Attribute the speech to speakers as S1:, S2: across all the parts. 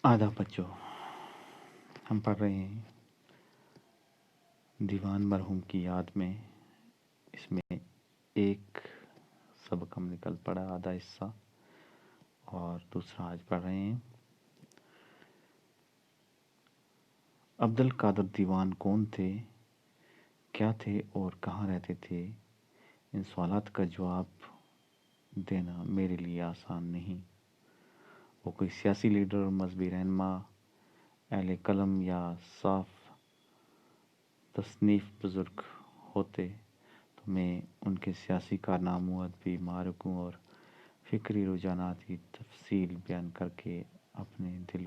S1: आधा बच्चों हम पढ़ रहे हैं दीवान मरहूम की याद में। इसमें एक सबक हम निकल पड़ा, आधा हिस्सा, और दूसरा आज पढ़ रहे हैं। अब्दुल कादर दीवान कौन थे, क्या थे और कहाँ रहते थे? इन सवालात का जवाब देना मेरे लिए आसान नहीं। वो कोई सियासी लीडर, मजहबी रहनुमा, अहले कलम या साफ तसनीफ बुजुर्ग होते तो मैं उनके सियासी कारनामों, अदबी मारकों और फ़िक्री रुझानात की तफसील बयान करके अपने दिल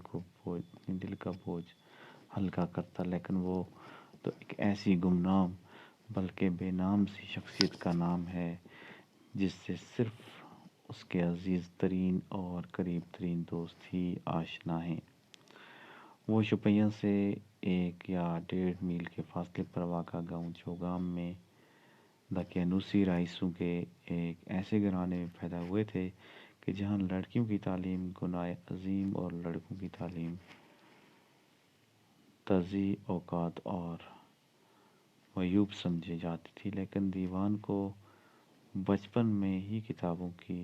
S1: का बोझ हल्का करता। लेकिन वो तो एक ऐसी गुमनाम बल्कि बेनाम सी शख्सियत का नाम है जिससे सिर्फ उसके अजीज़ तरीन और करीब तरीन दोस्त ही आशना हैं। वो शुपियाँ से 1 या 1.5 मील के फासले पर वाक़ा गाँव चौगाम में दकियानूसी राइसों के एक ऐसे घराने में पैदा हुए थे कि जहाँ लड़कियों की तालीम गुनाह अजीम और लड़कों की तालीम तज़ी औकात और मयूब समझी जाती थी। लेकिन दीवान को बचपन में ही किताबों की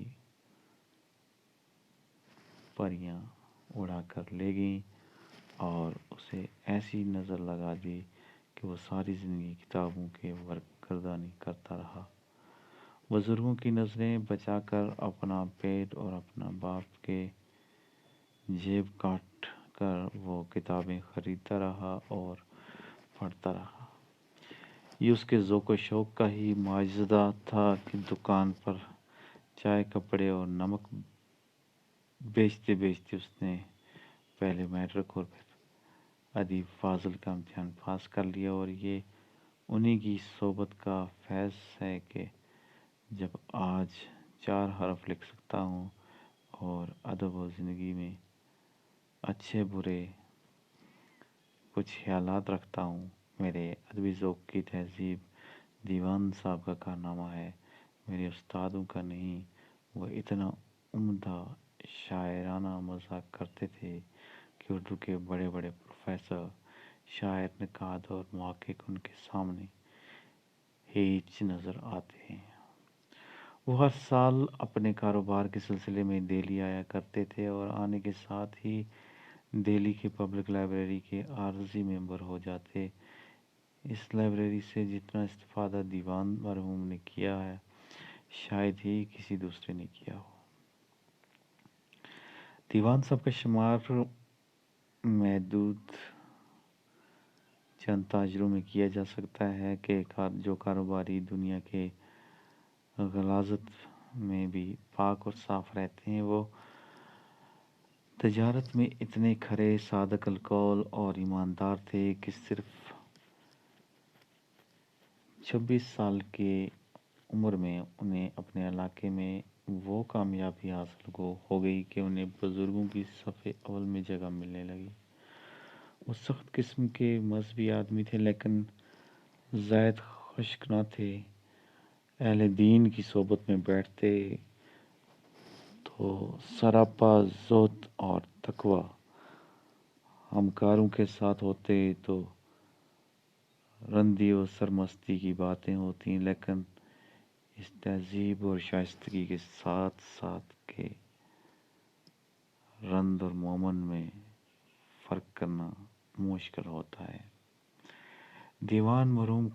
S1: परियां उड़ा कर ले गईं और उसे ऐसी नज़र लगा दी कि वो सारी ज़िंदगी किताबों के वरगर्दानी करता रहा। बुज़ुर्गों की नज़रें बचाकर अपना पेट और अपना बाप के जेब काट कर वो किताबें ख़रीदता रहा और पढ़ता रहा। ये उसके ज़ौक़ शौक़ का ही माजदा था कि दुकान पर चाय, कपड़े और नमक बेचते बेचते उसने पहले मैट्रिक और फिर अदीब फाजिल का इम्तिहान पास कर लिया। और ये उन्हीं की सोबत का फैज़ है कि जब आज 4 हरफ लिख सकता हूँ और अदब और ज़िंदगी में अच्छे बुरे कुछ ख्यालात रखता हूँ। मेरे अदबी ज़ौक़ की तहज़ीब दीवान साहब का कारनामा है, मेरे उस्तादों का नहीं। वह इतना उम्दा शायराना मज़ाक करते थे कि उर्दू के बड़े बड़े प्रोफेसर, शायर, नक़ाद और मुहक़्क़िक़ उनके सामने हिच नज़र आते हैं। वो हर साल अपने कारोबार के सिलसिले में दिल्ली आया करते थे और आने के साथ ही दिल्ली की पब्लिक लाइब्रेरी के आर्ज़ी मेंबर हो जाते। इस लाइब्रेरी से जितना इस्तिफ़ादा दीवान मरहूम ने किया है, शायद ही किसी दूसरे ने किया हो। दीवान साहब का शुमार महदूद चंद ताजरों में किया जा सकता है कि जो कारोबारी दुनिया के गलाज़त में भी पाक और साफ रहते हैं। वो तजारत में इतने खरे, सादक अलकौल और ईमानदार थे कि सिर्फ 26 साल की उम्र में उन्हें अपने इलाके में वो कामयाबी हासिल हो गई कि उन्हें बुज़ुर्गों की सफ़े अव्वल में जगह मिलने लगी। वो सख्त किस्म के मजहबी आदमी थे लेकिन ज़ायद खुश्क न थे। अहले दीन की सोबत में बैठते तो सरापा ज़ुहद और तकवा, हमकारों के साथ होते तो रंदी और सरमस्ती की बातें होती। लेकिन इस तहज़ीब और शाइस्तगी के साथ साथ के रंद और मोमन में फ़र्क करना मुश्किल होता है। दीवान मरहूम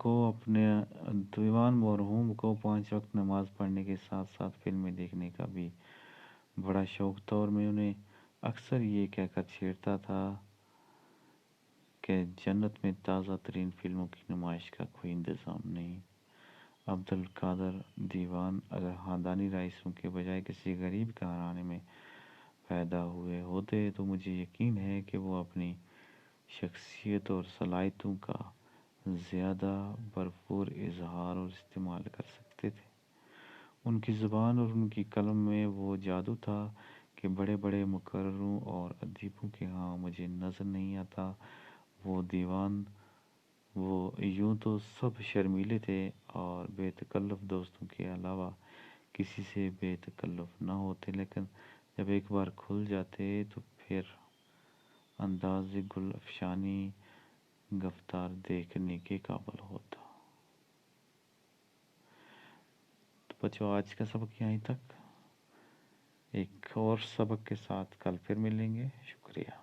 S1: को 5 वक्त नमाज पढ़ने के साथ साथ फिल्में देखने का भी बड़ा शौक़ था और मैं उन्हें अक्सर ये कहकर छेड़ता था कि जन्नत में ताज़ा तरीन फिल्मों की नुमाइश का कोई इंतज़ाम नहीं। अब्दुल कादर दीवान अगर ख़ानदानी रईसों के बजाय किसी गरीब घराने में पैदा हुए होते तो मुझे यकीन है कि वो अपनी शख्सियत और सलाहियतों का ज़्यादा भरपूर इजहार और इस्तेमाल कर सकते थे। उनकी ज़ुबान और उनकी कलम में वो जादू था कि बड़े बड़े मुकर्ररों और अदीबों के यहाँ मुझे नज़र नहीं आता। वो यूं तो सब शर्मीले थे और बेतकल्लुफ़ दोस्तों के अलावा किसी से बेतकल्लुफ़ न होते, लेकिन जब एक बार खुल जाते तो फिर انداز گل افشانی گفتار دیکھنے کے قابل ہوتا۔ تو بچوں آج کا سبق یہیں تک، ایک اور سبق کے ساتھ کل پھر ملیں گے۔ شکریہ۔